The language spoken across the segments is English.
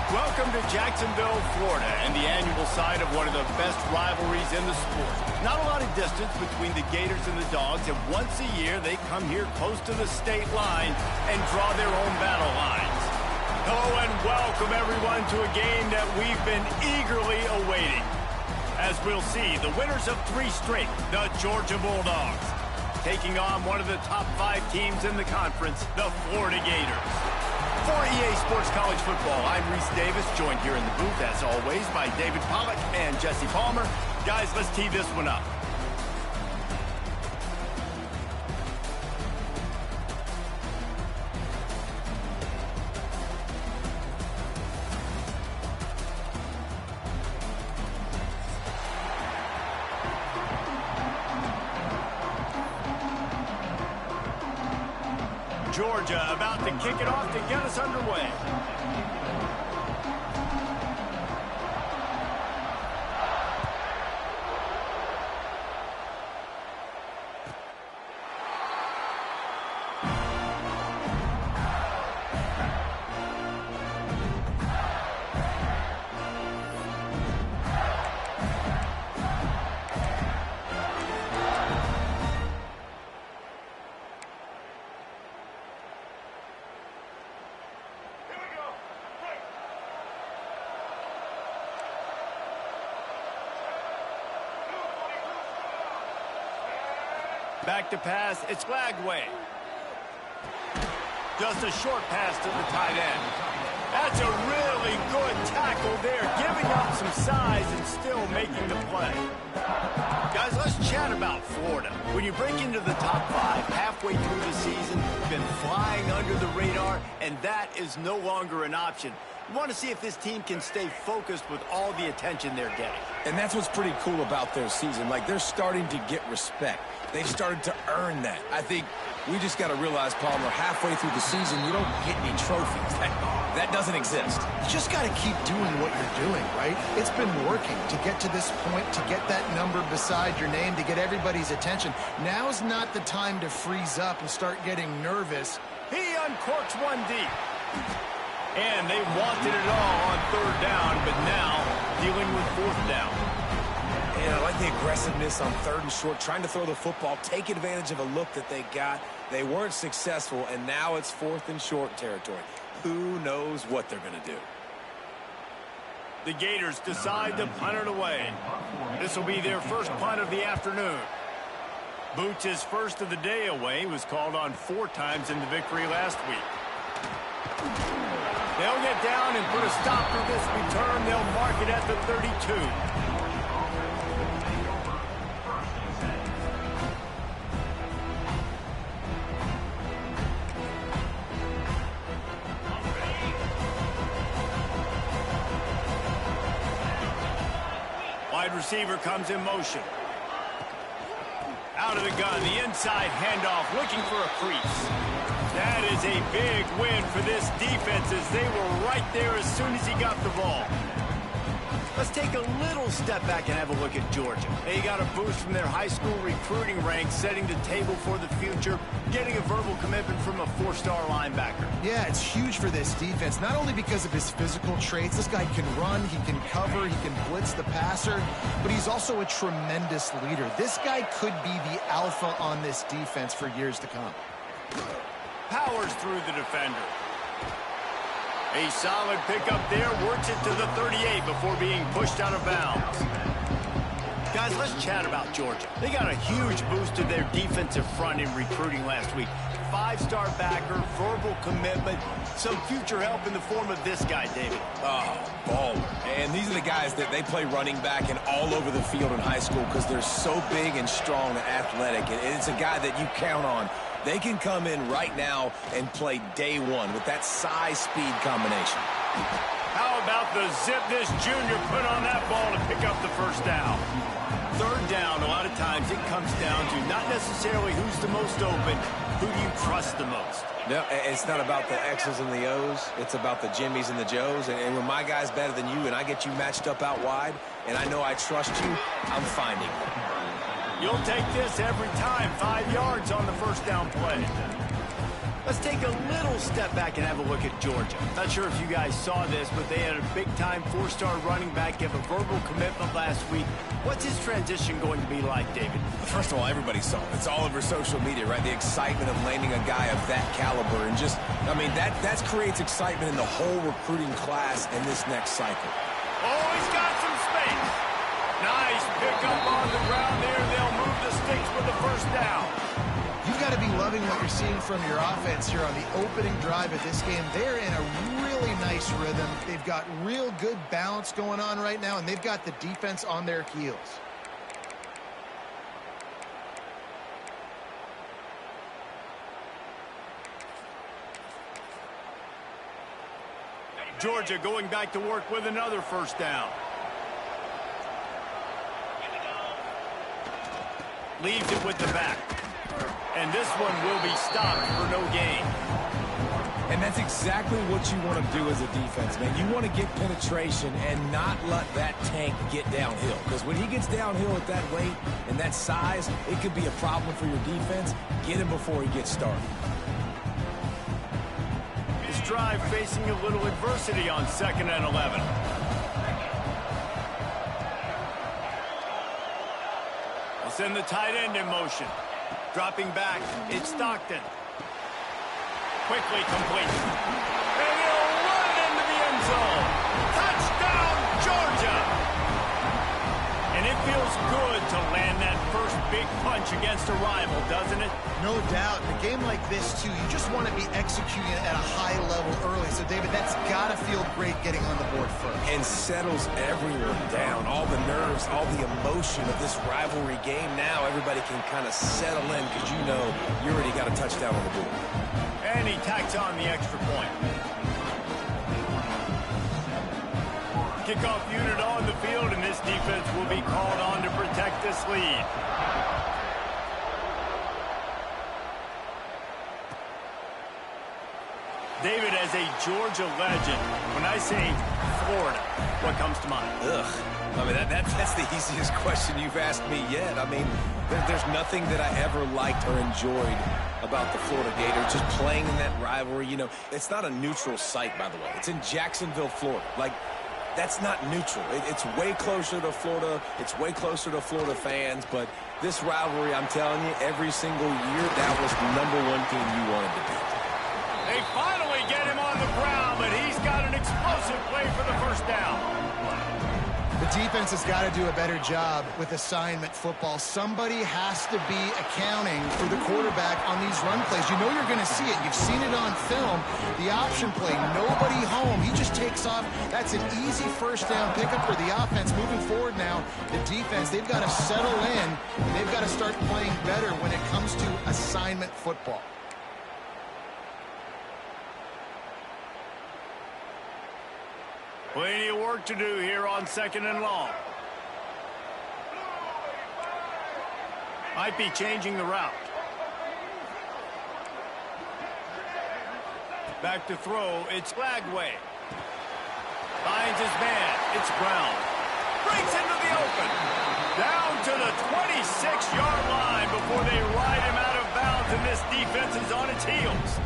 Welcome to Jacksonville, Florida, and the annual site of one of the best rivalries in the sport. Not a lot of distance between the Gators and the Dogs, and once a year they come here close to the state line and draw their own battle lines. Hello and welcome everyone to a game that we've been eagerly awaiting. As we'll see, the winners of 3 straight, the Georgia Bulldogs, taking on one of the top 5 teams in the conference, the Florida Gators. For EA Sports College Football, I'm Reese Davis, joined here in the booth, as always, by David Pollack and Jesse Palmer. Guys, let's tee this one up. Georgia about to kick it off to get us underway. Back to pass, it's Lagway. Just a short pass to the tight end. That's a really good tackle there, giving up some size and still making the play. Guys, let's chat about Florida. When you break into the top 5 halfway through the season, you've been flying under the radar, and that is no longer an option. We want to see if this team can stay focused with all the attention they're getting. And that's what's pretty cool about their season. Like, they're starting to get respect. They've started to earn that. I think we just got to realize, Palmer, halfway through the season, you don't get any trophies. That doesn't exist. You just got to keep doing what you're doing, right? It's been working to get to this point, to get that number beside your name, to get everybody's attention. Now's not the time to freeze up and start getting nervous. He uncorks one deep. And they wanted it all on 3rd down, but now dealing with 4th down. And I like the aggressiveness on 3rd and short, trying to throw the football, take advantage of a look that they got. They weren't successful, and now it's 4th and short territory. Who knows what they're going to do? The Gators decide to punt it away. This will be their first punt of the afternoon. Boots' first of the day away was called on 4 times in the victory last week. They'll get down and put a stop to this return. They'll mark it at the 32. Wide receiver comes in motion. Out of the gun, the inside handoff, looking for a crease. That is a big win for this defense as they were right there as soon as he got the ball. Let's take a little step back and have a look at Georgia. They got a boost from their high school recruiting ranks, setting the table for the future, getting a verbal commitment from a 4-star linebacker. Yeah, it's huge for this defense, not only because of his physical traits. This guy can run, he can cover, he can blitz the passer, but he's also a tremendous leader. This guy could be the alpha on this defense for years to come. Powers through the defender. A solid pickup there, works it to the 38 before being pushed out of bounds. Guys, let's chat about Georgia. They got a huge boost to their defensive front in recruiting last week. 5-star backer, verbal commitment, some future help in the form of this guy, David. Oh, baller. And these are the guys that they play running back and all over the field in high school because they're so big and strong and athletic. And it's a guy that you count on. They can come in right now and play day one with that size-speed combination. How about the zip this junior put on that ball to pick up the 1st down? 3rd down, a lot of times it comes down to not necessarily who's the most open, who do you trust the most? No, it's not about the X's and the O's. It's about the Jimmys and the Joes. And when my guy's better than you and I get you matched up out wide and I know I trust you, I'm finding you. You'll take this every time. 5 yards on the 1st down play. Let's take a little step back and have a look at Georgia. Not sure if you guys saw this, but they had a big-time four-star running back give a verbal commitment last week. What's his transition going to be like, David? First of all, everybody saw it. It's all over social media, right? The excitement of landing a guy of that caliber. And just, I mean, that creates excitement in the whole recruiting class in this next cycle. Oh, he's got some space. Nice pickup on the ground there. They'll move the sticks with the first down. You've got to be loving what you're seeing from your offense here on the opening drive of this game. They're in a really nice rhythm. They've got real good balance going on right now, and they've got the defense on their heels. Georgia going back to work with another first down. Leaves it with the back. And this one will be stopped for no gain. And that's exactly what you want to do as a defense, man. You want to get penetration and not let that tank get downhill. Because when he gets downhill at that weight and that size, it could be a problem for your defense. Get him before he gets started. This drive facing a little adversity on 2nd and 11. They'll send the tight end in motion. Dropping back, it's Stockton. Quickly complete. And he'll run into the end zone. Touchdown, Georgia! And it feels good to land that first big punch against a rival, doesn't it? No doubt. In a game like this, too, you just want to be executing at a high level early. So, David, that's got to feel great getting on the board first. And settles everyone down. All the nerves, all the emotion of this rivalry game. Now everybody can kind of settle in because you know you already got a touchdown on the board. And he tacks on the extra point. Kickoff unit on the field, and this defense will be called on to protect this lead. David, as a Georgia legend, when I say Florida, what comes to mind? Ugh. I mean, that's the easiest question you've asked me yet. I mean, there's nothing that I ever liked or enjoyed about the Florida Gators, just playing in that rivalry. You know, it's not a neutral site, by the way. It's in Jacksonville, Florida. Like, that's not neutral. It's way closer to Florida. It's way closer to Florida fans. But this rivalry, I'm telling you, every single year, that was the #1 team you wanted to beat. They finally get him on the ground, but he's got an explosive play for the first down. The defense has got to do a better job with assignment football. Somebody has to be accounting for the quarterback on these run plays. You know you're going to see it. You've seen it on film. The option play, nobody home. He just takes off. That's an easy first down pickup for the offense. Moving forward now, the defense, they've got to settle in, and they've got to start playing better when it comes to assignment football. Plenty of work to do here on 2nd and long. Might be changing the route. Back to throw, it's Lagway. Finds his man, it's Brown. Breaks into the open. Down to the 26-yard line before they ride him out of bounds, and this defense is on its heels.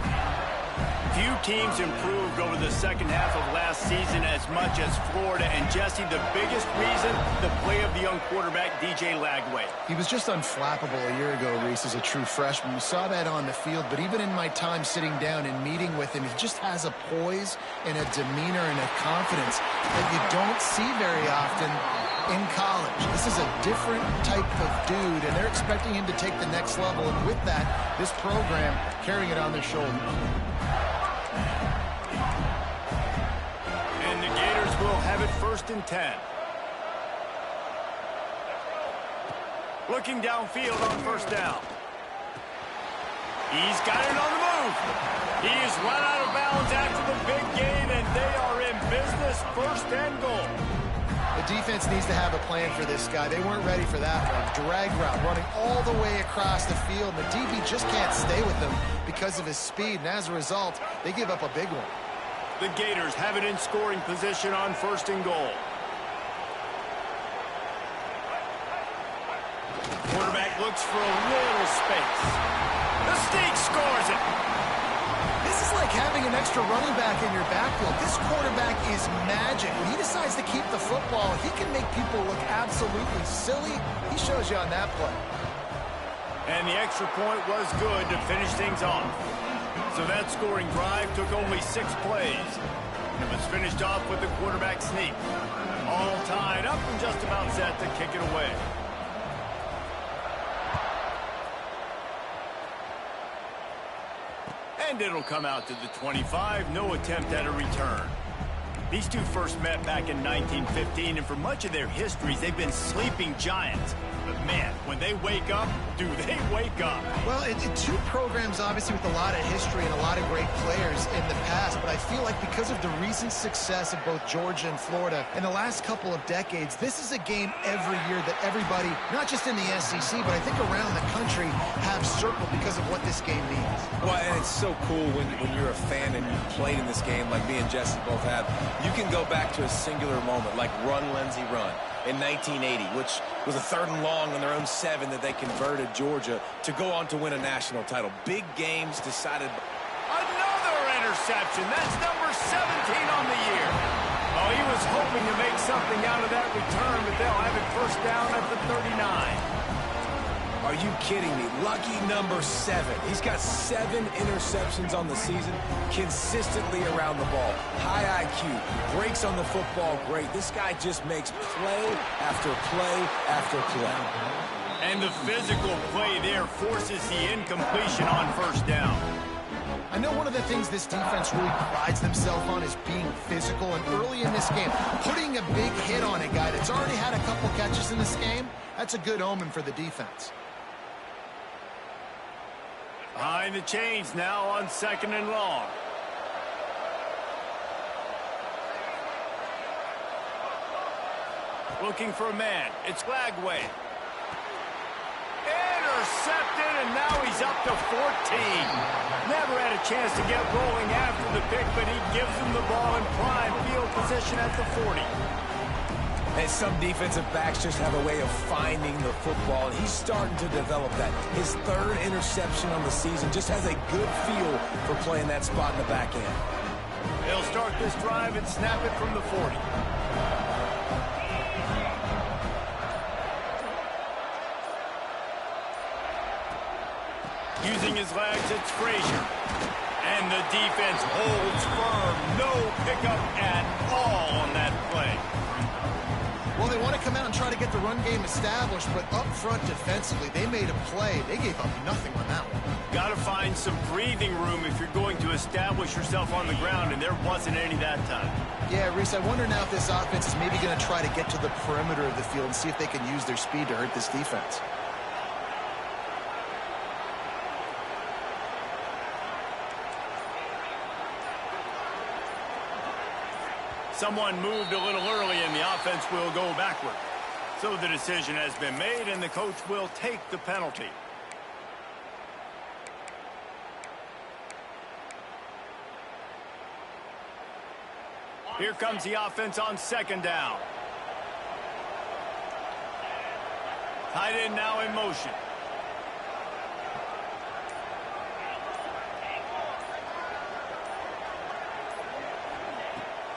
Few teams improved over the second half of last season as much as Florida. And, Jesse, the biggest reason, the play of the young quarterback, DJ Lagway. He was just unflappable a year ago, Reese, as a true freshman. We saw that on the field, but even in my time sitting down and meeting with him, he just has a poise and a demeanor and a confidence that you don't see very often in college. This is a different type of dude, and they're expecting him to take the next level. And with that, this program carrying it on their shoulders. And the Gators will have it 1st and 10. Looking downfield on 1st down. He's got it on the move. He is run out of bounds after the big gain, and they are in business. 1st and goal. The defense needs to have a plan for this guy. They weren't ready for that one. Drag route running all the way across the field. The DB just can't stay with him because of his speed, and as a result, they give up a big one. The Gators have it in scoring position on 1st and goal. Quarterback looks for a little space. The Steak scores it. This is like having an extra running back in your backfield. This quarterback is magic. When he decides to keep the football, he can make people look absolutely silly. He shows you on that play. And the extra point was good to finish things off. So that scoring drive took only 6 plays. And it was finished off with the quarterback sneak. All tied up and just about set to kick it away. And it'll come out to the 25. No attempt at a return. These two first met back in 1915, and for much of their histories, they've been sleeping giants. But, man, when they wake up, do they wake up? Well, two programs, obviously, with a lot of history and a lot of great players in the past, but I feel like because of the recent success of both Georgia and Florida in the last couple of decades, this is a game every year that everybody, not just in the SEC, but I think around the country, have circled because of what this game means. Well, and it's so cool when you're a fan and you've played in this game like me and Jesse both have. You can go back to a singular moment like Run, Lindsey, Run in 1980, which was a 3rd and long on their own 7 that they converted Georgia to go on to win a national title. Big games decided. Another interception. That's number 17 on the year. Oh, he was hoping to make something out of that return, but they'll have it first down at the 39. Are you kidding me? Lucky number 7. He's got 7 interceptions on the season, consistently around the ball. High IQ, breaks on the football great. This guy just makes play after play after play. And the physical play there forces the incompletion on first down. I know one of the things this defense really prides themselves on is being physical, and early in this game, putting a big hit on a guy that's already had a couple catches in this game, that's a good omen for the defense. Behind the chains now on 2nd and long. Looking for a man. It's Flagway. Intercepted, and now he's up to 14. Never had a chance to get rolling after the pick, but he gives him the ball in prime field position at the 40. And some defensive backs just have a way of finding the football, and he's starting to develop that. His 3rd interception on the season, just has a good feel for playing that spot in the back end. They'll start this drive and snap it from the 40. Using his legs, it's Frazier. And the defense holds firm. No pickup at all on that play. Well, they want to come out and try to get the run game established, but up front defensively, they made a play. They gave up nothing on that one. Got to find some breathing room if you're going to establish yourself on the ground, and there wasn't any that time. Yeah, Reese, I wonder now if this offense is maybe going to try to get to the perimeter of the field and see if they can use their speed to hurt this defense. Someone moved a little early, and the offense will go backward. So the decision has been made, and the coach will take the penalty. Here comes the offense on 2nd down. Tight end now in motion.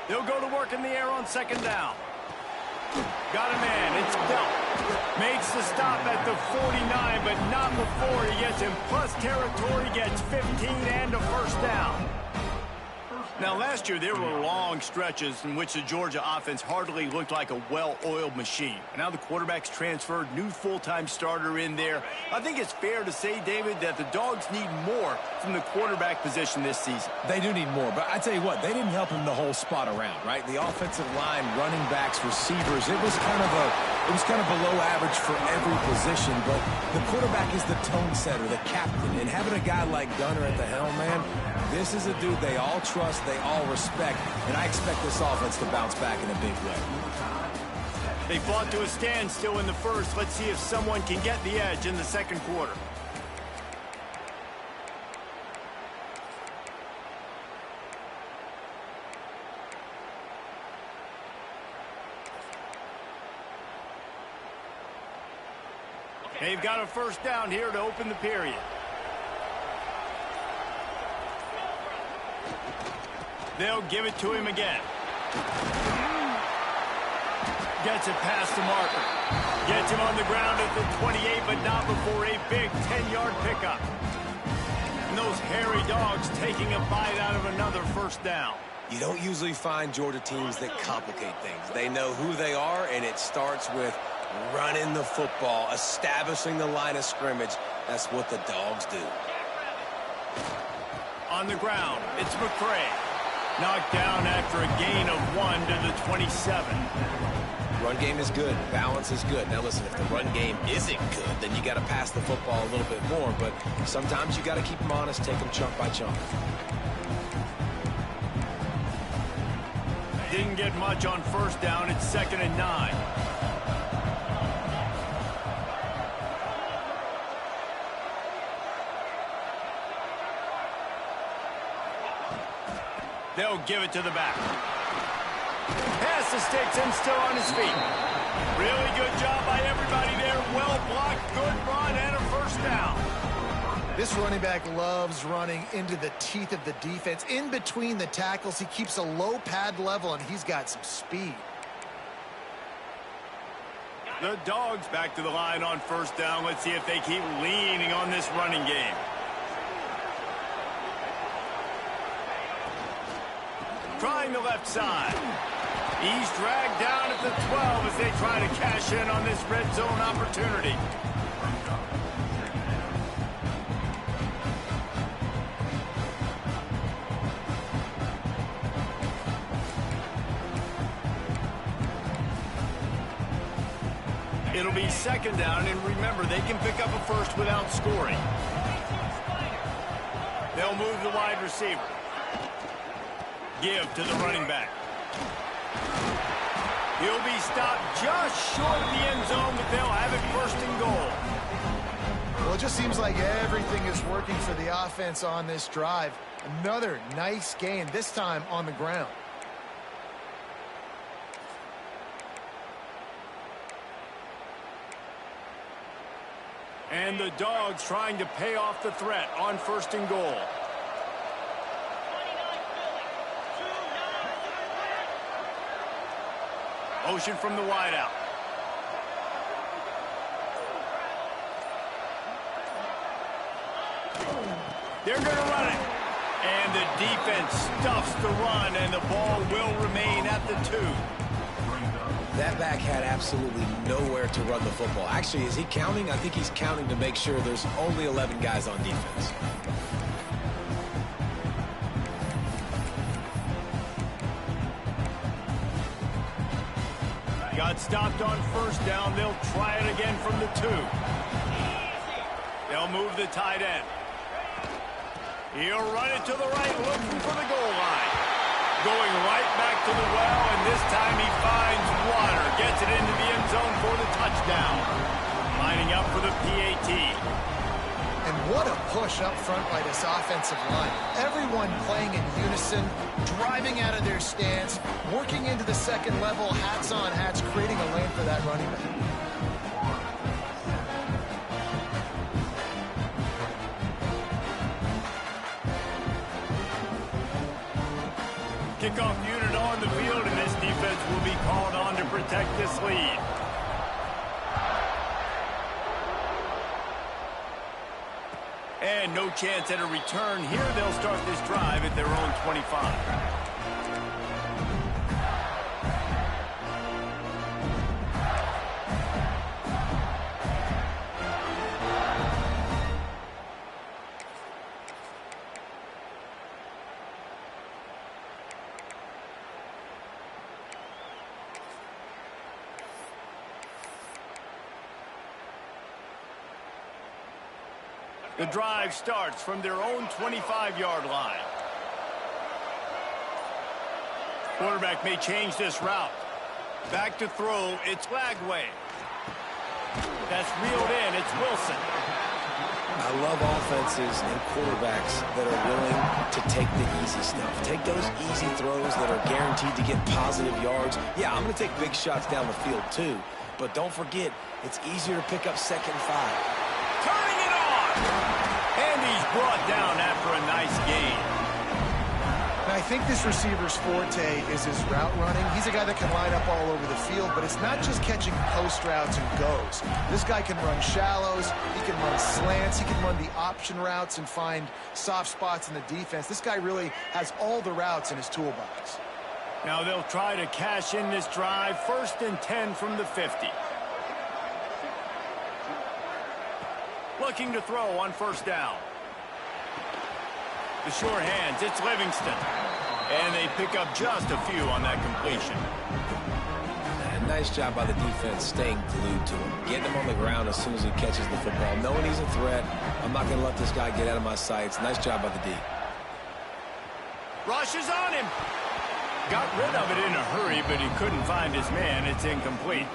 They'll go to work in the air on 2nd down. Got a man. It's Belt. Makes the stop at the 49, but not before he gets in plus territory, gets 15 and a first down. Now, last year, there were long stretches in which the Georgia offense hardly looked like a well-oiled machine. And now the quarterback's transferred, new full-time starter in there. I think it's fair to say, David, that the Dogs need more from the quarterback position this season. They do need more, but I tell you what, they didn't help him the whole spot around, right? The offensive line, running backs, receivers, it was kind of below average for every position, but the quarterback is the tone setter, the captain, and having a guy like Gunner at the helm, man, this is a dude they all trust, they all respect, and I expect this offense to bounce back in a big way. They fought to a standstill in the first. Let's see if someone can get the edge in the second quarter. They've got a first down here to open the period. They'll give it to him again. Gets it past the marker. Gets him on the ground at the 28, but not before a big 10-yard pickup. And those hairy dogs taking a bite out of another first down. You don't usually find Georgia teams that complicate things. They know who they are, and it starts with running the football, establishing the line of scrimmage. That's what the dogs do. On the ground, it's McCray. Knocked down after a gain of 1 to the 27. Run game is good. Balance is good. Now, listen, if the run game isn't good, then you got to pass the football a little bit more. But sometimes you got to keep them honest, take them chunk by chunk. Didn't get much on first down. It's 2nd and 9. They'll give it to the back. Pass the sticks and still on his feet. Really good job by everybody there. Well blocked, good run, and a first down. This running back loves running into the teeth of the defense. In between the tackles, he keeps a low pad level, and he's got some speed. The Dogs back to the line on first down. Let's see if they keep leaning on this running game. Trying the left side. He's dragged down at the 12 as they try to cash in on this red zone opportunity. It'll be 2nd down, and remember, they can pick up a first without scoring. They'll move the wide receiver. Give to the running back. He'll be stopped just short of the end zone, but they'll have it 1st and goal. Well, it just seems like everything is working for the offense on this drive. Another nice gain, this time on the ground. And the Dogs trying to pay off the threat on 1st and goal. Motion from the wideout. They're going to run it. And the defense stuffs the run, and the ball will remain at the 2. That back had absolutely nowhere to run the football. Actually, is he counting? I think he's counting to make sure there's only 11 guys on defense. Got stopped on first down. They'll try it again from the 2. They'll move the tight end. He'll run it to the right, looking for the goal line. Going right back to the well, and this time he finds water. Gets it into the end zone for the touchdown. Lining up for the PAT. And what a push up front by this offensive line. Everyone playing in unison, driving out of their stance, working into the 2nd level, hats on hats, creating a lane for that running back. Kickoff unit on the field, and this defense will be called on to protect this lead. And no chance at a return here. They'll start this drive at their own 25. The drive starts from their own 25-yard line. Quarterback may change this route. Back to throw, it's Lagway. That's reeled in, it's Wilson. I love offenses and quarterbacks that are willing to take the easy stuff. Take those easy throws that are guaranteed to get positive yards. Yeah, I'm going to take big shots down the field too, but don't forget, it's easier to pick up 2nd and 5. Turning it on! And he's brought down after a nice gain. Now, I think this receiver's forte is his route running. He's a guy that can line up all over the field, but it's not just catching post routes and goes. This guy can run shallows, he can run slants, he can run the option routes and find soft spots in the defense. This guy really has all the routes in his toolbox. Now they'll try to cash in this drive. 1st and 10 from the 50. Looking to throw on 1st down. The short hands, it's Livingston. And they pick up just a few on that completion. And nice job by the defense staying glued to him. Getting him on the ground as soon as he catches the football. Knowing he's a threat, I'm not going to let this guy get out of my sights. Nice job by the D. Rushes on him. Got rid of it in a hurry, but he couldn't find his man. It's incomplete.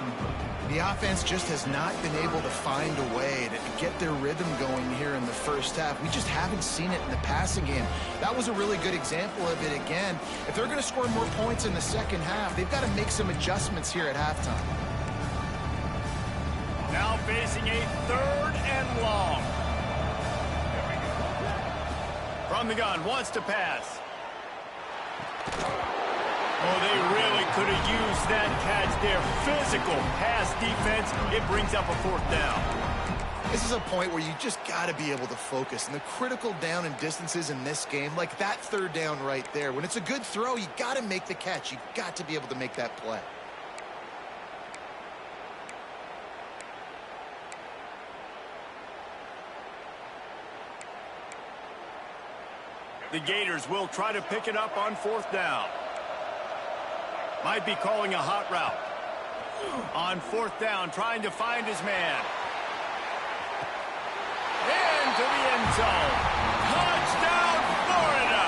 The offense just has not been able to find a way to get their rhythm going here in the first half. We just haven't seen it in the passing game. That was a really good example of it again. If they're going to score more points in the second half, they've got to make some adjustments here at halftime. Now facing a 3rd and long. From the gun, wants to pass. Oh, they really could have used that catch there. Physical pass defense. It brings up a 4th down. This is a point where you just got to be able to focus. And the critical down and distances in this game, like that 3rd down right there, when it's a good throw, you got to make the catch. You got to be able to make that play. The Gators will try to pick it up on 4th down. Might be calling a hot route. On 4th down, trying to find his man. Into the end zone. Touchdown, Florida!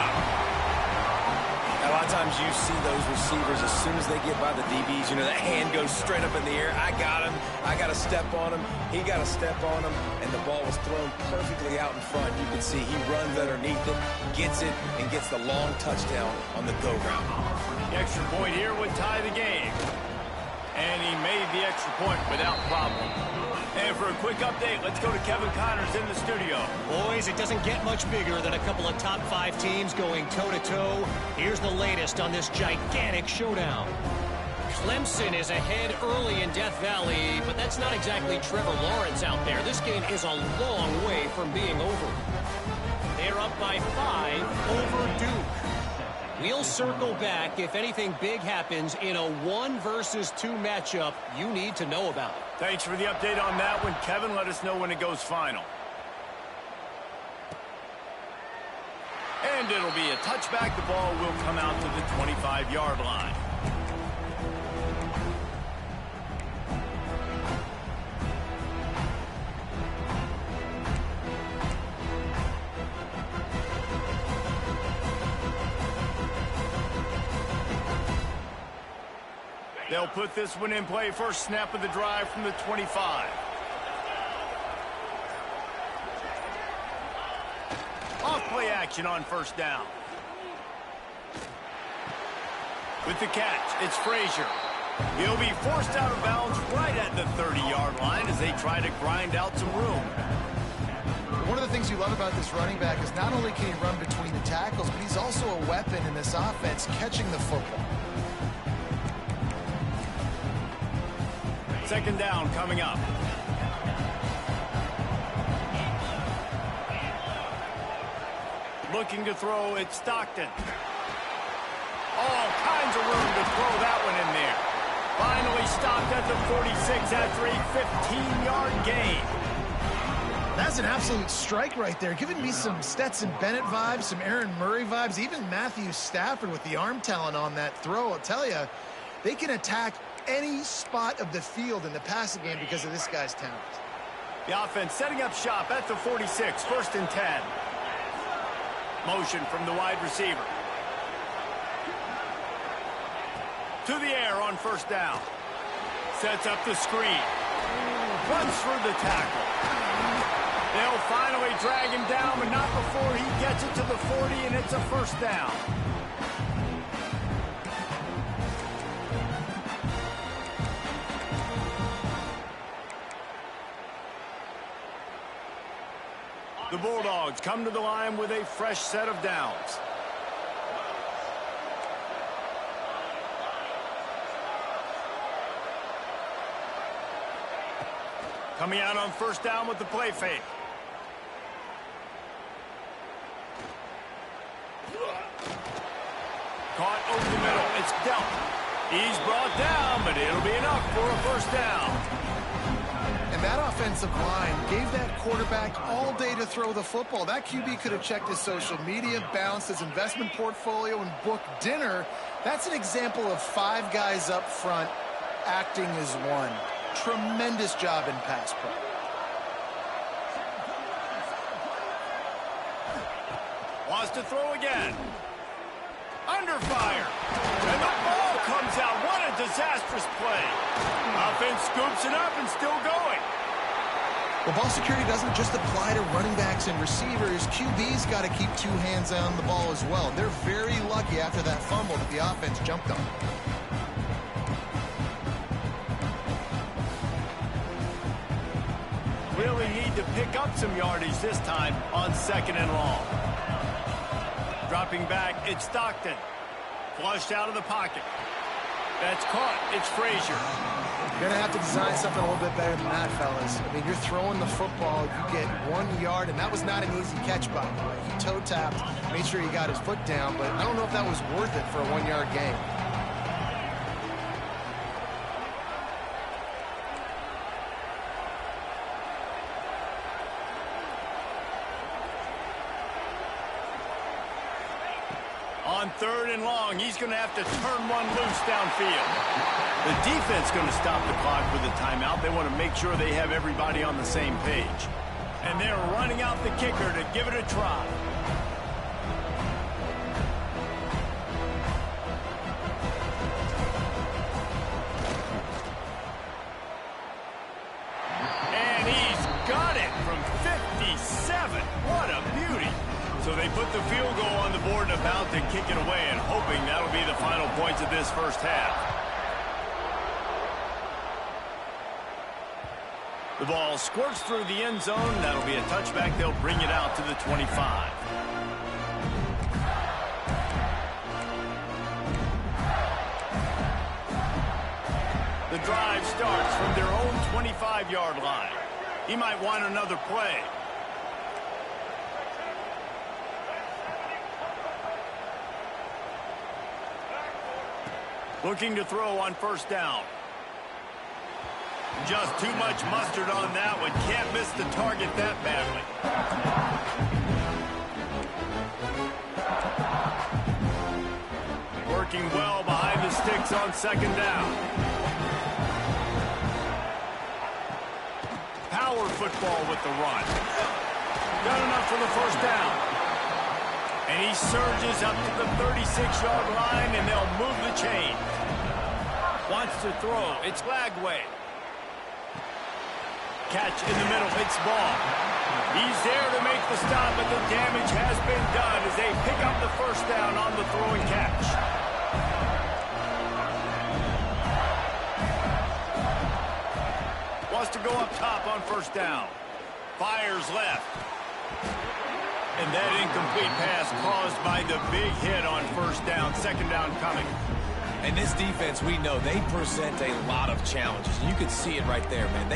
A lot of times you see those receivers, as soon as they get by the DBs, you know, that hand goes straight up in the air. I got him. I got to step on him. He got to step on him. And the ball was thrown perfectly out in front. You can see he runs underneath it, gets it, and gets the long touchdown on the go route. The extra point here would tie the game. And he made the extra point without problem. And for a quick update, let's go to Kevin Connors in the studio. Boys, it doesn't get much bigger than a couple of top 5 teams going toe-to-toe. Here's the latest on this gigantic showdown. Clemson is ahead early in Death Valley, but that's not exactly Trevor Lawrence out there. This game is a long way from being over. They're up by 5 over Duke. We'll circle back if anything big happens in a 1 versus 2 matchup you need to know about. Thanks for the update on that one, Kevin. Let us know when it goes final. And it'll be a touchback. The ball will come out to the 25-yard line. They'll put this one in play. First snap of the drive from the 25. Off play action on 1st down. With the catch, it's Frazier. He'll be forced out of bounds right at the 30-yard line as they try to grind out some room. One of the things you love about this running back is not only can he run between the tackles, but he's also a weapon in this offense, catching the football. 2nd down coming up. Looking to throw, it's Stockton. All kinds of room to throw that one in there. Finally stopped at the 46 after a 15-yard gain. That's an absolute strike right there, giving me some Stetson Bennett vibes, some Aaron Murray vibes, even Matthew Stafford with the arm talent on that throw. I'll tell you, they can attack any spot of the field in the passing game because of this guy's talent. The offense setting up shop at the 46, 1st and 10. Motion from the wide receiver. To the air on 1st down. Sets up the screen. Runs through the tackle. They'll finally drag him down, but not before he gets it to the 40, and it's a 1st down. The Bulldogs come to the line with a fresh set of downs. Coming out on first down with the play fake. Caught over the middle. It's dealt. He's brought down, but it'll be enough for a first down. And that offensive line gave that quarterback all day to throw the football. That QB could have checked his social media, balanced his investment portfolio, and booked dinner. That's an example of 5 guys up front acting as one. Tremendous job in pass pro. Wants to throw again. Under fire. And the ball comes out. What a disastrous play. Offense scoops it up and still going. Well, ball security doesn't just apply to running backs and receivers. QB's got to keep 2 hands on the ball as well. They're very lucky after that fumble that the offense jumped on. Really need to pick up some yardage this time on second and long. Dropping back, it's Stockton. Flushed out of the pocket. That's caught. It's Frazier. You're going to have to design something a little bit better than that, fellas. I mean, you're throwing the football, you get 1 yard, and that was not an easy catch by the way. He toe-tapped, made sure he got his foot down, but I don't know if that was worth it for a 1-yard gain. On third and long, he's going to have to turn one loose downfield. The defense going to stop the clock with a timeout. They want to make sure they have everybody on the same page. And they're running out the kicker to give it a try. And he's got it from 57. What a beauty. So they put the field goal on the board and about to kick it away, and hoping that'll be the final points of this first half. The ball squirts through the end zone. That'll be a touchback. They'll bring it out to the 25. The drive starts from their own 25-yard line. He might want another play. Looking to throw on first down. Just too much mustard on that one. Can't miss the target that badly. Working well behind the sticks on second down. Power football with the run. Got enough for the first down. And he surges up to the 36-yard line, and they'll move the chain. Wants to throw. It's Lagway. Catch in the middle. It's Ball. He's there to make the stop, but the damage has been done as they pick up the first down on the throw and catch. Wants to go up top on first down. Fires left. And that incomplete pass caused by the big hit on first down. Second down coming. And this defense, we know, they present a lot of challenges. You can see it right there, man.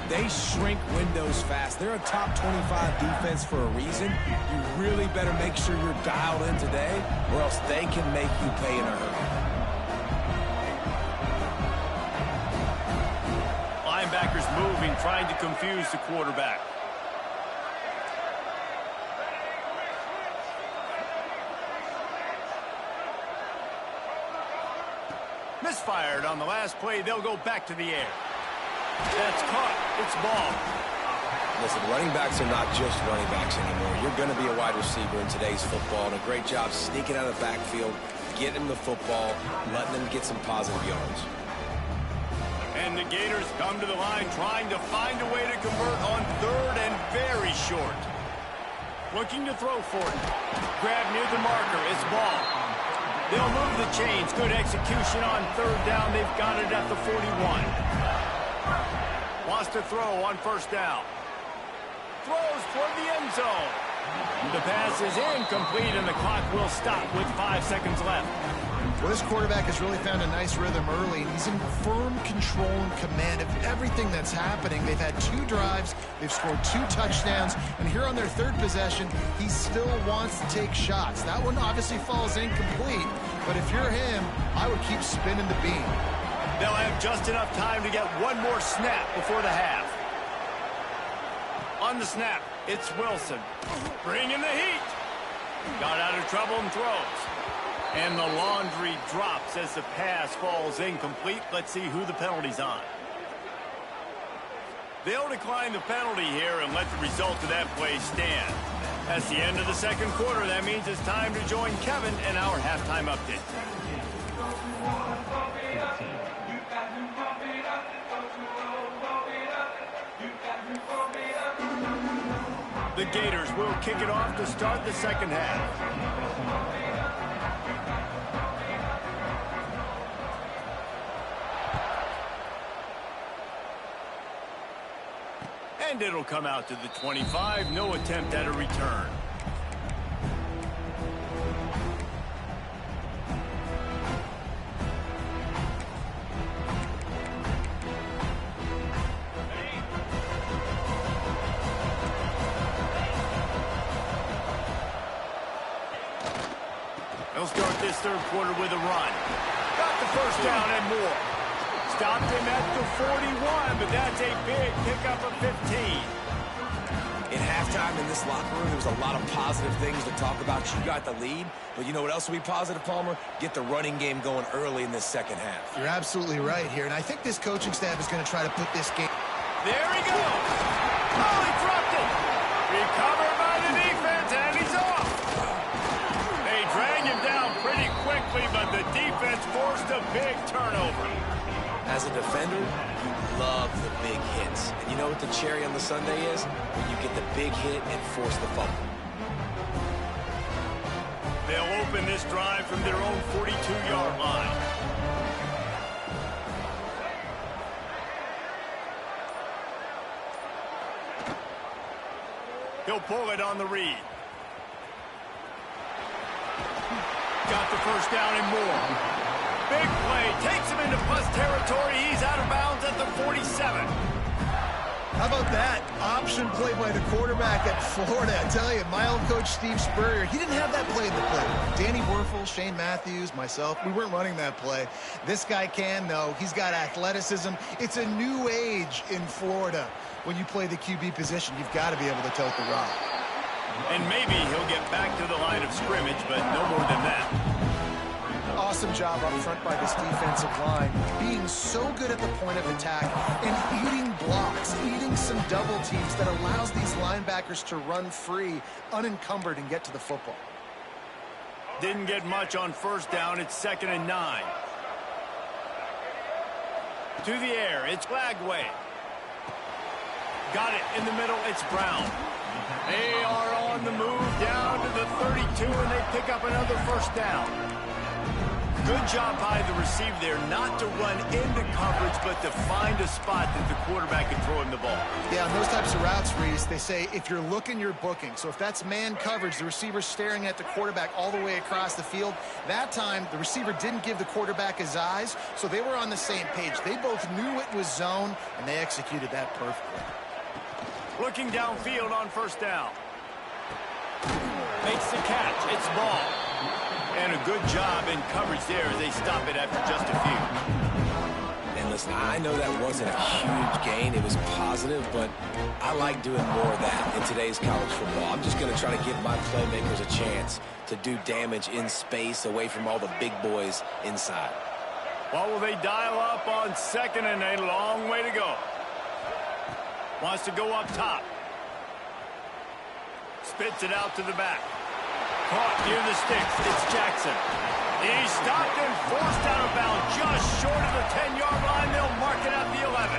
They shrink windows fast. They're a top 25 defense for a reason. You really better make sure you're dialed in today, or else they can make you pay in a hurry. Linebackers moving, trying to confuse the quarterback. Misfired on the last play. They'll go back to the air. That's caught. It's Ball. Listen, running backs are not just running backs anymore. You're going to be a wide receiver in today's football, and a great job sneaking out of the backfield, getting the football, letting them get some positive yards. And the Gators come to the line trying to find a way to convert on third and very short. Looking to throw for it. Grab near the marker. It's Ball. They'll move the chains. Good execution on third down. They've got it at the 41. Wants to throw on first down. Throws toward the end zone. The pass is incomplete, and the clock will stop with 5 seconds left. Well, this quarterback has really found a nice rhythm early, and he's in firm control and command of everything that's happening. They've had 2 drives, they've scored 2 touchdowns, and here on their 3rd possession, he still wants to take shots. That one obviously falls incomplete, but if you're him, I would keep spinning the beam. They'll have just enough time to get one more snap before the half. On the snap, it's Wilson. Bringing the heat. Got out of trouble and throws. And the laundry drops as the pass falls incomplete. Let's see who the penalty's on. They'll decline the penalty here and let the result of that play stand. That's the end of the 2nd quarter. That means it's time to join Kevin in our halftime update. The Gators will kick it off to start the 2nd half. And it'll come out to the 25. No attempt at a return. They'll start this 3rd quarter with a run. Got the 1st down and more. Stopped him at the 41, but that's a big pickup of 15. In halftime in this locker room, there was a lot of positive things to talk about. You got the lead, but you know what else will be positive, Palmer? Get the running game going early in this 2nd half. You're absolutely right here, and I think this coaching staff is going to try to put this game... There he goes! Oh, he dropped it! Recovered by the defense, and he's off! They drag him down pretty quickly, but the defense forced a big turnover. As a defender, you love the big hits. And you know what the cherry on the sundae is? When you get the big hit and force the fumble. They'll open this drive from their own 42-yard line. He'll pull it on the read. Got the 1st down and more. Big play, takes him into plus territory. He's out of bounds at the 47. How about that option play by the quarterback at Florida? I tell you, my old coach Steve Spurrier, he didn't have that play in the play. Danny Werfel, Shane Matthews, myself, we weren't running that play. This guy can, though. He's got athleticism. It's a new age in Florida. When you play the QB position, you've got to be able to tote the rock. And maybe he'll get back to the line of scrimmage, but no more than that. Awesome job up front by this defensive line, being so good at the point of attack and eating blocks, eating some double teams that allows these linebackers to run free, unencumbered, and get to the football. Didn't get much on 1st down. It's 2nd and 9. To the air, it's Lagway. Got it in the middle, it's Brown. They are on the move down to the 32, and they pick up another 1st down. Good job by the receiver there, not to run into coverage, but to find a spot that the quarterback can throw him the ball. Yeah, on those types of routes, Reese, they say if you're looking, you're booking. So if that's man coverage, the receiver's staring at the quarterback all the way across the field. That time, the receiver didn't give the quarterback his eyes, so they were on the same page. They both knew it was zone, and they executed that perfectly. Looking downfield on 1st down. Makes the catch. It's ball. And a good job in coverage there as they stop it after just a few. And listen, I know that wasn't a huge gain. It was positive, but I like doing more of that in today's college football. I'm just going to try to give my playmakers a chance to do damage in space away from all the big boys inside. What will they dial up on 2nd and a long way to go? Wants to go up top. Spits it out to the back. Caught near the sticks. It's Jackson. He's stopped and forced out of bounds just short of the 10-yard line. They'll mark it at the 11.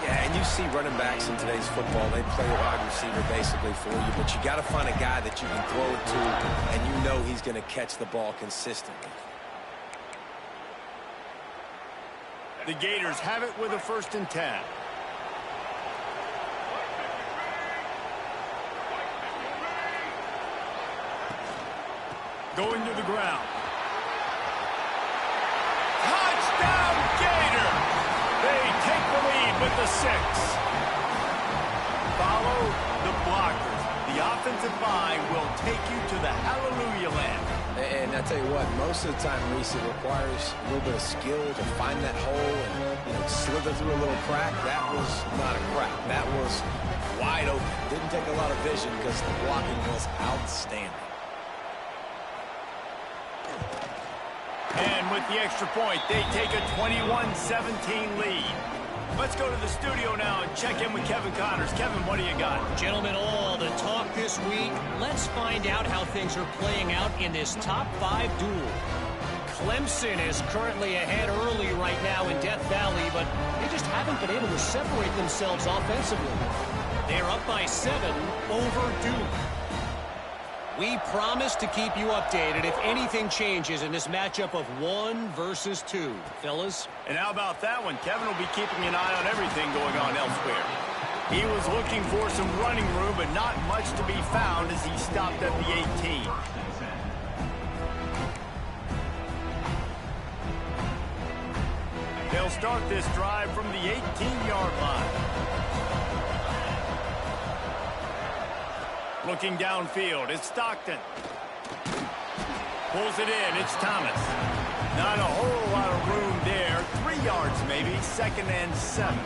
Yeah, and you see running backs in today's football, they play a wide receiver basically for you, but you got to find a guy that you can throw it to, and you know he's going to catch the ball consistently. The Gators have it with a 1st and 10. Going to the ground. lead with the 6. Follow the blockers. The offensive line will take you to the hallelujah land. And I tell you what, most of the time, Reese, it requires a little bit of skill to find that hole and slither through a little crack. That was not a crack. That was wide open. Didn't take a lot of vision because the blocking was outstanding. And with the extra point, they take a 21-17 lead. Let's go to the studio now and check in with Kevin Connors. Kevin, what do you got? Gentlemen, all the talk this week. Let's find out how things are playing out in this top 5 duel. Clemson is currently ahead early right now in Death Valley, but they just haven't been able to separate themselves offensively. They're up by 7 over Duke. We promise to keep you updated if anything changes in this matchup of 1 versus 2. Fellas? And how about that one? Kevin will be keeping an eye on everything going on elsewhere. He was looking for some running room, but not much to be found as he stopped at the 18. They'll start this drive from the 18-yard line. Looking downfield, it's Stockton. Pulls it in, it's Thomas. Not a whole lot of room there. 3 yards maybe, 2nd and 7.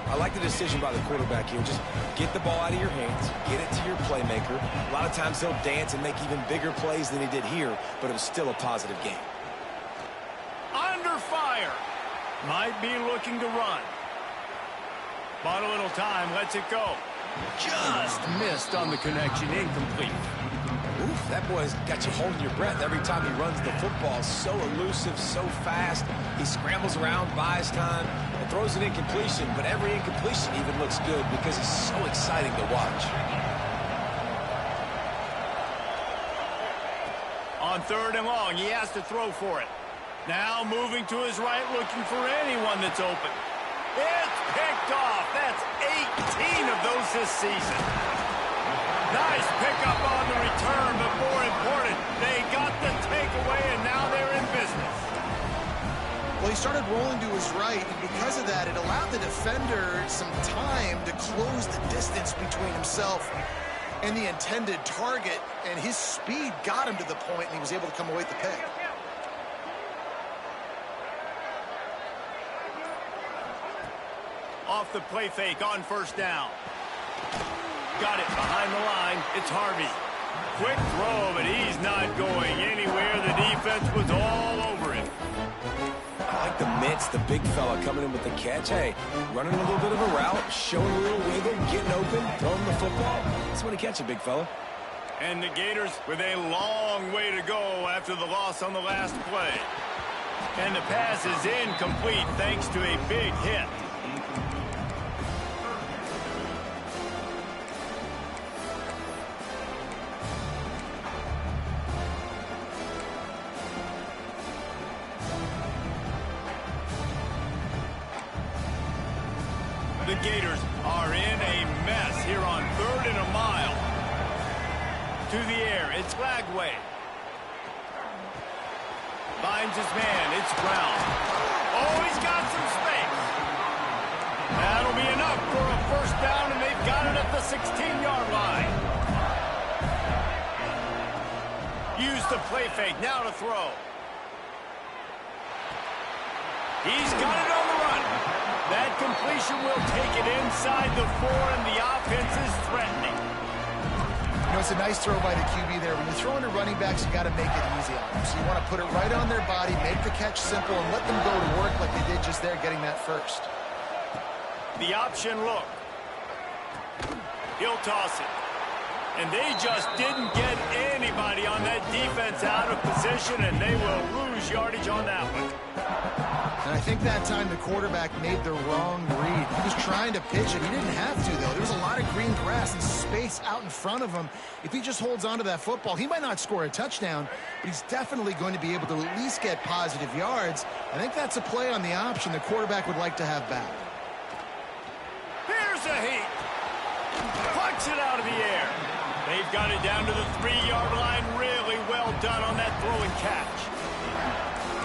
I like the decision by the quarterback here. Just get the ball out of your hands, get it to your playmaker. A lot of times he'll dance and make even bigger plays than he did here, but it was still a positive game. Under fire. Might be looking to run. Bought a little time, lets it go. Just missed on the connection, incomplete. Oof, that boy's got you holding your breath every time he runs the football. So elusive, so fast. He scrambles around, buys time, and throws an incompletion. But every incompletion even looks good because he's so exciting to watch. On 3rd and long, he has to throw for it. Now moving to his right, looking for anyone that's open. It's picked off. That's 18 of those this season. Nice pickup on the return, but more important, they got the takeaway, and now they're in business. Well, he started rolling to his right, and because of that, it allowed the defender some time to close the distance between himself and the intended target, and his speed got him to the point, and he was able to come away with the pick. Off the play fake on 1st down. Got it behind the line. It's Harvey. Quick throw, but he's not going anywhere. The defense was all over him. I like the mitts, the big fella coming in with the catch. Hey, running a little bit of a route, showing a little wiggle, getting open, throwing the football. That's when he catch it, big fella. And the Gators with a long way to go after the loss on the last play. And the pass is incomplete thanks to a big hit. The Gators are in a mess here on 3rd and a mile. To the air, it's Lagway. Finds his man, it's Brown. Oh, he's got some space. That'll be enough for a 1st down, and they've got it at the 16-yard line. Use the play fake, now to throw. He's got it on the run. That completion will take it inside the 4, and the offense is threatening. You know, it's a nice throw by the QB there. When you throw into running backs, you got to make it easy on them. So you want to put it right on their body, make the catch simple, and let them go to work like they did just there, getting that first. The option look. He'll toss it. And they just didn't get anybody on that defense out of position, and they will lose yardage on that one. And I think that time the quarterback made the wrong read. He was trying to pitch it. He didn't have to, though. There was a lot of green grass and space out in front of him. If he just holds on to that football, he might not score a touchdown, but he's definitely going to be able to at least get positive yards. I think that's a play on the option the quarterback would like to have back. Here's a heat. Plucks it out of the air. They've got it down to the 3-yard line. Really well done on that throw and catch.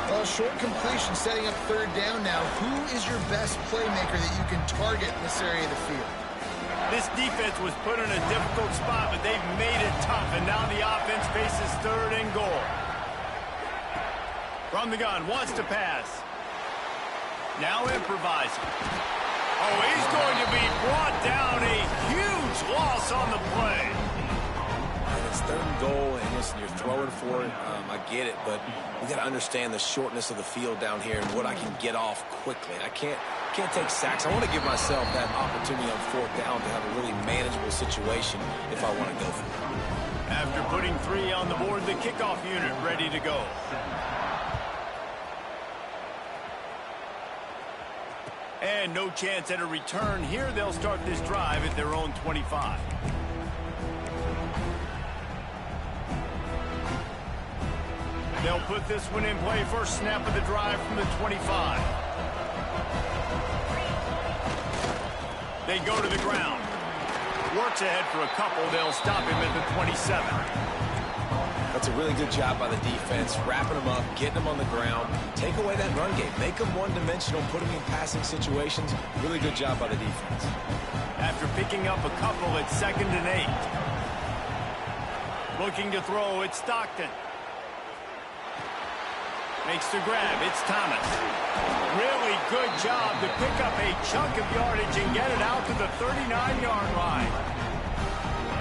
Well, short completion setting up third down now. Who is your best playmaker that you can target in this area of the field? This defense was put in a difficult spot, but they've made it tough, and now the offense faces third and goal. From the gun, wants to pass. Now improvising. Oh, he's going to be brought down. A huge loss on the play. And it's third and goal, and listen, you're throwing for it. I get it, but we got to understand the shortness of the field down here and what I can get off quickly. I can't take sacks. I want to give myself that opportunity on fourth down to have a really manageable situation if I want to go for it. After putting 3 on the board, the kickoff unit ready to go. And no chance at a return here. They'll start this drive at their own 25. They'll put this one in play. First snap of the drive from the 25. They go to the ground. Works ahead for a couple. They'll stop him at the 27. That's a really good job by the defense, wrapping them up, getting them on the ground, take away that run game, make them one-dimensional, put them in passing situations. Really good job by the defense. After picking up a couple, it's 2nd and 8. Looking to throw, it's Stockton. Makes the grab, it's Thomas. Really good job to pick up a chunk of yardage and get it out to the 39-yard line.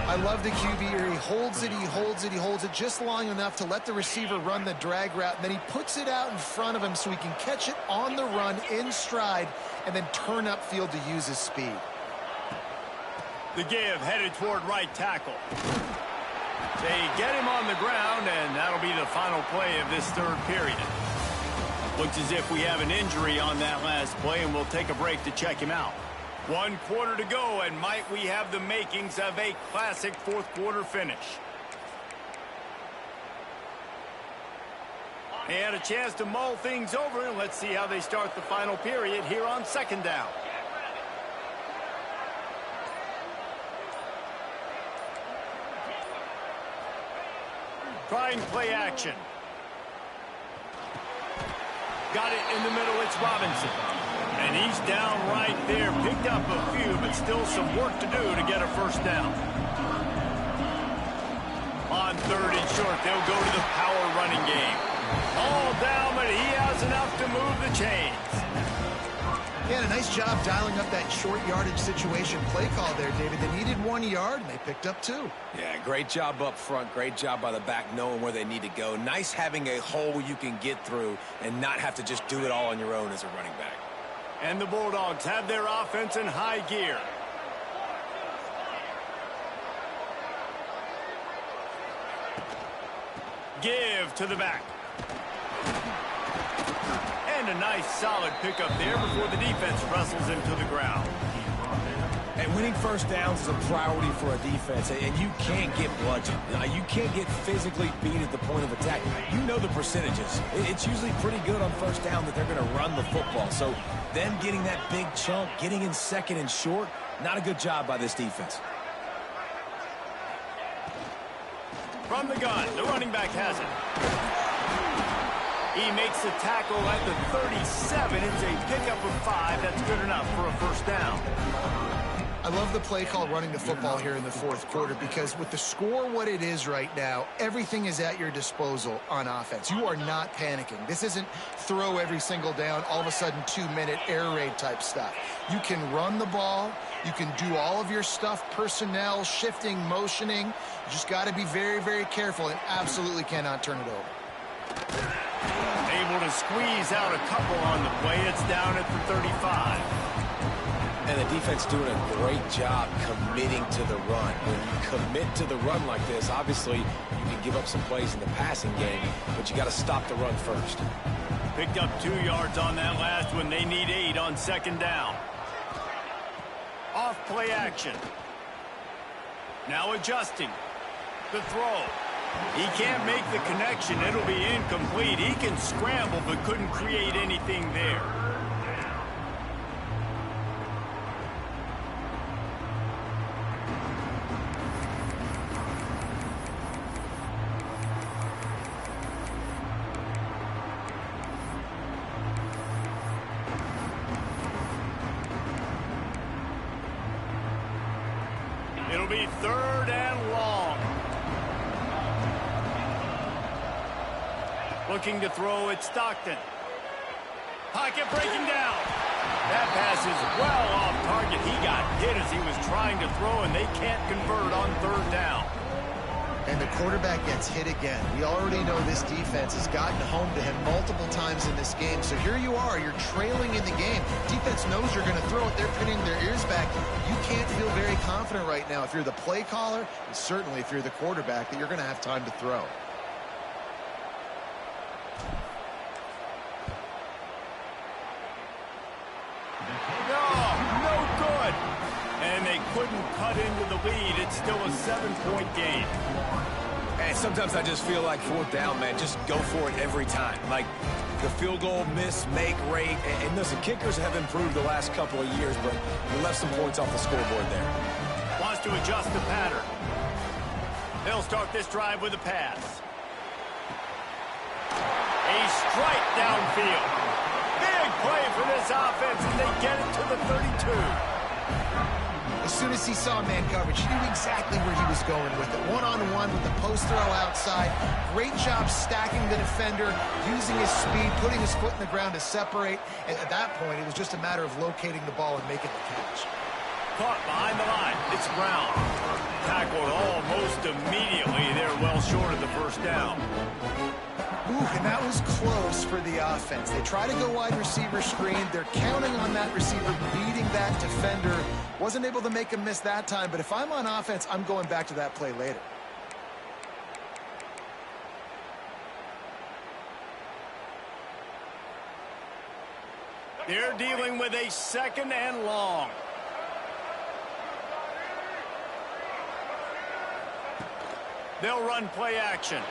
I love the QB here. He holds it, he holds it, he holds it just long enough to let the receiver run the drag route, and then he puts it out in front of him so he can catch it on the run in stride and then turn upfield to use his speed. The give headed toward right tackle. They get him on the ground, and that'll be the final play of this third period. Looks as if we have an injury on that last play, and we'll take a break to check him out. 1 quarter to go, and might we have the makings of a classic fourth quarter finish. They had a chance to mull things over, and let's see how they start the final period here on 2nd down. Trying play action. Got it in the middle, it's Robinson. And he's down right there. Picked up a few, but still some work to do to get a first down. On 3rd and short, they'll go to the power running game. All down, but he has enough to move the chains. Yeah, a nice job dialing up that short yardage situation play call there, David. They needed 1 yard, and they picked up 2. Yeah, great job up front. Great job by the back knowing where they need to go. Nice having a hole you can get through and not have to just do it all on your own as a running back. And the Bulldogs have their offense in high gear. Give to the back. And a nice solid pickup there before the defense wrestles him to the ground. And winning first downs is a priority for a defense, and you can't get bludgeoned. You can't get physically beat at the point of attack. You know the percentages. It's usually pretty good on first down that they're going to run the football. So them getting that big chunk, getting in 2nd and short, not a good job by this defense. From the gun, the running back has it. He makes the tackle at the 37. It's a pickup of 5. That's good enough for a first down. I love the play call running the football here in the fourth quarter because with the score what it is right now, everything is at your disposal on offense. You are not panicking. This isn't throw every single down, all of a sudden 2-minute air raid type stuff. You can run the ball. You can do all of your stuff, personnel, shifting, motioning. You just got to be very, very careful and absolutely cannot turn it over. Able to squeeze out a couple on the play. It's down at the 35. And the defense doing a great job committing to the run. When you commit to the run like this, obviously you can give up some plays in the passing game, but you got to stop the run first. Picked up 2 yards on that last one. They need 8 on 2nd down. Off play action. Now adjusting. The throw. He can't make the connection. It'll be incomplete. He can scramble but couldn't create anything there. It'll be 3rd and long. Looking to throw at Stockton. Pocket breaking down. That pass is well off target. He got hit as he was trying to throw, and they can't convert on 3rd down. And the quarterback gets hit again. We already know this defense has gotten home to him multiple times in this game. So here you are, you're trailing in the game. Defense knows you're going to throw it. They're pinning their ears back. You can't feel very confident right now if you're the play caller, and certainly if you're the quarterback, that you're going to have time to throw. And they couldn't cut into the lead. It's still a 7-point game. And sometimes I just feel like 4th down, man, just go for it every time. Like the field goal miss-make rate. And listen, kickers have improved the last couple of years, but we left some points off the scoreboard there. Wants to adjust the pattern. They'll start this drive with a pass. A strike downfield. Big play for this offense, and they get it to the 32. As soon as he saw man coverage, he knew exactly where he was going with it. One-on-one with the post throw outside. Great job stacking the defender, using his speed, putting his foot in the ground to separate. And at that point, it was just a matter of locating the ball and making the catch. Caught behind the line. It's Brown. Tackled almost immediately. They're well short of the 1st down. Ooh, and that was close for the offense. They try to go wide receiver screen. They're counting on that receiver beating that defender. Wasn't able to make him miss that time, but if I'm on offense, I'm going back to that play later. They're dealing with a 2nd and long. They'll run play action.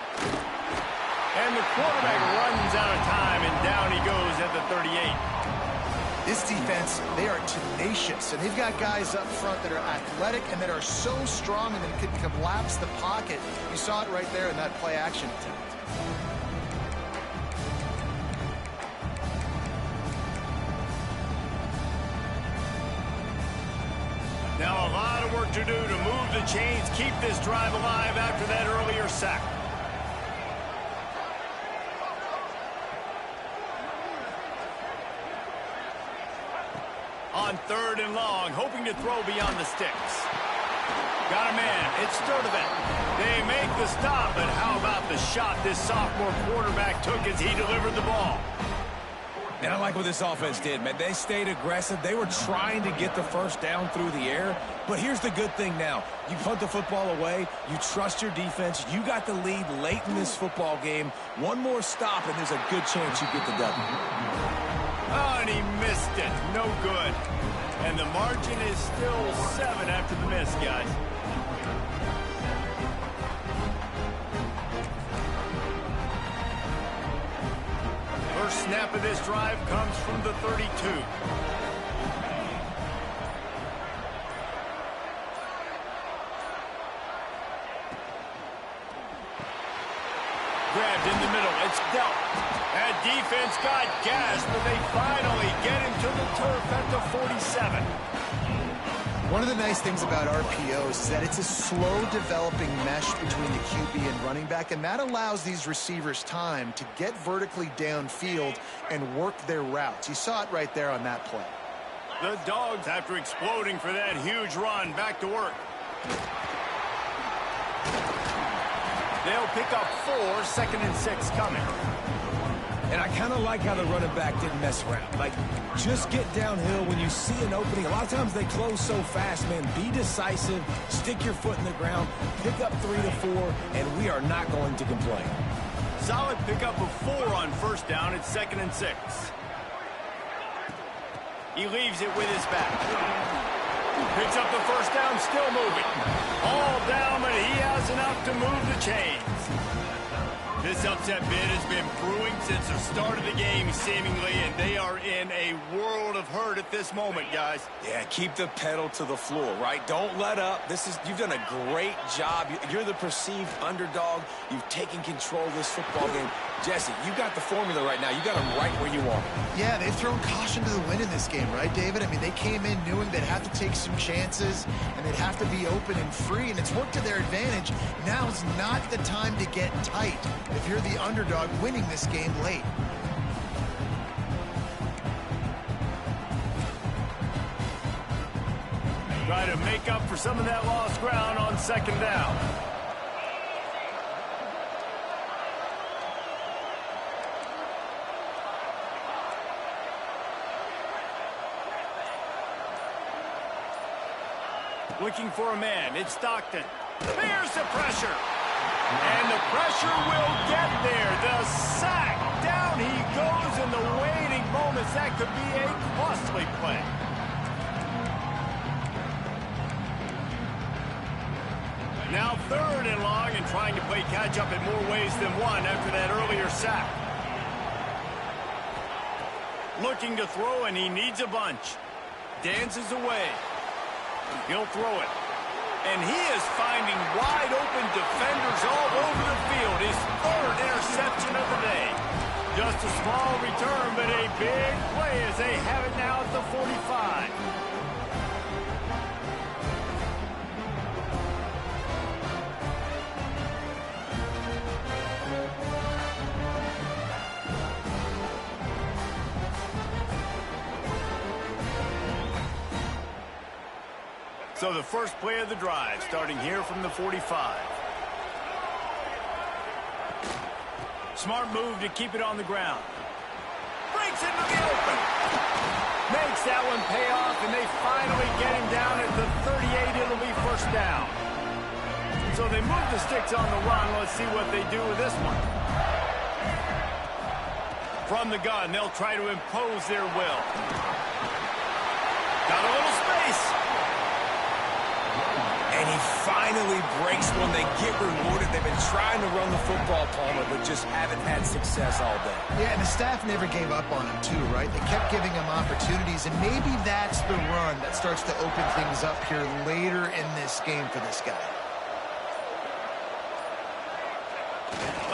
And the quarterback runs out of time, and down he goes at the 38. This defense, they are tenacious, and they've got guys up front that are athletic and that are so strong and that can collapse the pocket. You saw it right there in that play action attempt. Now a lot of work to do to move the chains, keep this drive alive after that earlier sack. On 3rd and long, hoping to throw beyond the sticks. Got a man. It's Sturdivant. They make the stop, but how about the shot this sophomore quarterback took as he delivered the ball? And I like what this offense did, man. They stayed aggressive. They were trying to get the 1st down through the air. But here's the good thing now. You punt the football away. You trust your defense. You got the lead late in this football game. One more stop, and there's a good chance you get the W. Oh, and he missed it. No good. And the margin is still 7 after the miss, guys. First snap of this drive comes from the 32. Grabbed in the middle. It's dealt. That defense got gas, but they finally get him to the turf at the 47. One of the nice things about RPOs is that it's a slow developing mesh between the QB and running back, and that allows these receivers time to get vertically downfield and work their routes. You saw it right there on that play. The Dogs, after exploding for that huge run, back to work. They'll pick up 4, 2nd and 6 coming. And I kind of like how the running back didn't mess around. Like, just get downhill when you see an opening. A lot of times they close so fast, man. Be decisive, stick your foot in the ground, pick up 3 to 4, and we are not going to complain. Solid pickup of 4 on 1st down. It's 2nd and 6. He leaves it with his back. Picks up the 1st down, still moving. All down, but he has enough to move the chains. This upset bid has been brewing since the start of the game, seemingly, and they are in a world of hurt at this moment, guys. Yeah, keep the pedal to the floor, right? Don't let up. You've done a great job. You're the perceived underdog. You've taken control of this football game. Jesse, you got the formula right now. You got them right where you want them. Yeah, they've thrown caution to the wind in this game, right, David? I mean, they came in knowing they'd have to take some chances, and they'd have to be open and free, and it's worked to their advantage. Now's not the time to get tight if you're the underdog winning this game late. Try to make up for some of that lost ground on second down. Looking for a man. It's Stockton. There's the pressure. And the pressure will get there. The sack. Down he goes in the waiting moments. That could be a costly play. Now 3rd and long and trying to play catch up in more ways than one after that earlier sack. Looking to throw, and he needs a bunch. Dances away. He'll throw it. And he is finding wide open defenders all over the field. His 3rd interception of the day. Just a small return, but a big play as they have it now at the 45. So the first play of the drive, starting here from the 45. Smart move to keep it on the ground. Breaks into the open. Makes that one pay off, and they finally get him down at the 38. It'll be 1st down. So they move the sticks on the run. Let's see what they do with this one. From the gun, they'll try to impose their will. Got a little space. And he finally breaks one. They get rewarded. They've been trying to run the football, Palmer, but just haven't had success all day. Yeah, and the staff never gave up on him, too, right? They kept giving him opportunities, and maybe that's the run that starts to open things up here later in this game for this guy.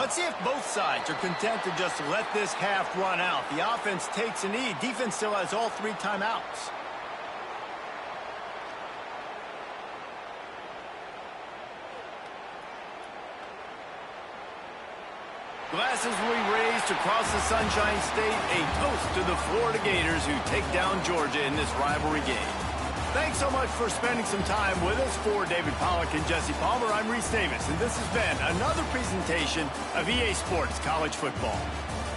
Let's see if both sides are content to just let this half run out. The offense takes a knee. Defense still has all 3 timeouts. Glasses will be raised across the Sunshine State, a toast to the Florida Gators who take down Georgia in this rivalry game. Thanks so much for spending some time with us. For David Pollack and Jesse Palmer, I'm Reese Davis, and this has been another presentation of EA Sports College Football.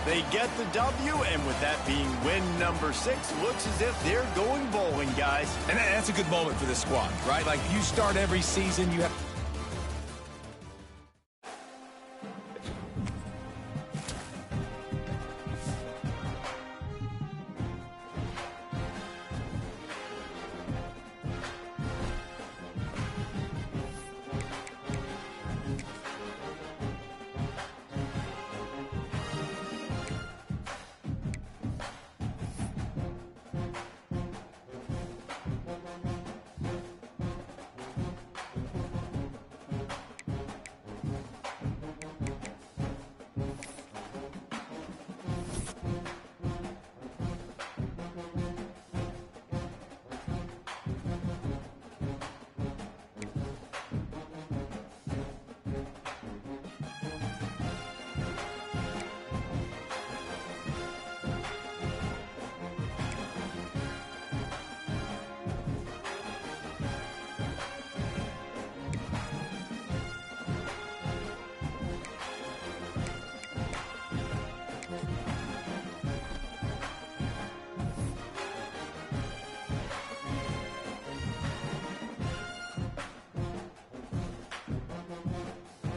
They get the W, and with that being win number 6, looks as if they're going bowling, guys. And that's a good moment for this squad, right? Like, you start every season, you have